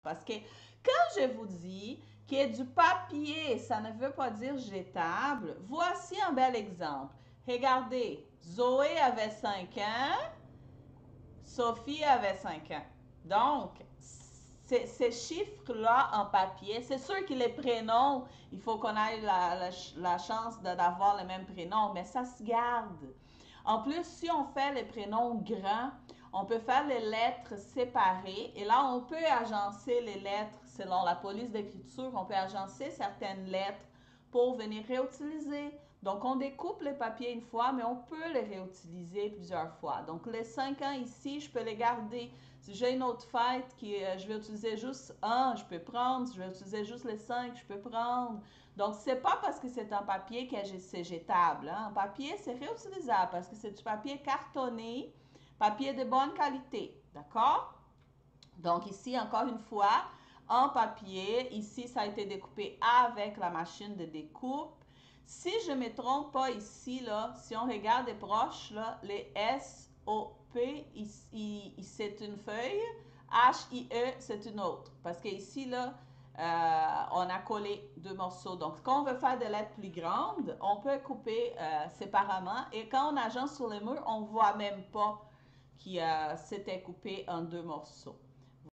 Parce que quand je vous dis qu'il y a du papier, ça ne veut pas dire jetable. Voici un bel exemple. Regardez, Zoé avait 5 ans, Sophie avait 5 ans. Donc, ces chiffres-là en papier, c'est sûr que les prénoms, il faut qu'on ait la chance d'avoir le même prénom, mais ça se garde. En plus, si on fait les prénoms grands, on peut faire les lettres séparées et là, on peut agencer les lettres selon la police d'écriture. On peut agencer certaines lettres pour venir réutiliser. Donc, on découpe les papiers une fois, mais on peut les réutiliser plusieurs fois. Donc, les 5 ans ici, je peux les garder. Si j'ai une autre fête qui je vais utiliser juste un, je peux prendre. Si je vais utiliser juste les 5, je peux prendre. Donc, c'est pas parce que c'est un papier que c'est jetable. Hein. Un papier, c'est réutilisable parce que c'est du papier cartonné, papier de bonne qualité. D'accord? Donc, ici, encore une fois, en papier, ici, ça a été découpé avec la machine de découpe. Si je ne me trompe pas ici, là, si on regarde de proche, là, les S-O-P, c'est une feuille. H-I-E, c'est une autre. Parce que ici, là, on a collé deux morceaux. Donc, quand on veut faire des lettres plus grandes, on peut couper séparément. Et quand on agence sur le mur, on ne voit même pas qui s'était coupé en deux morceaux.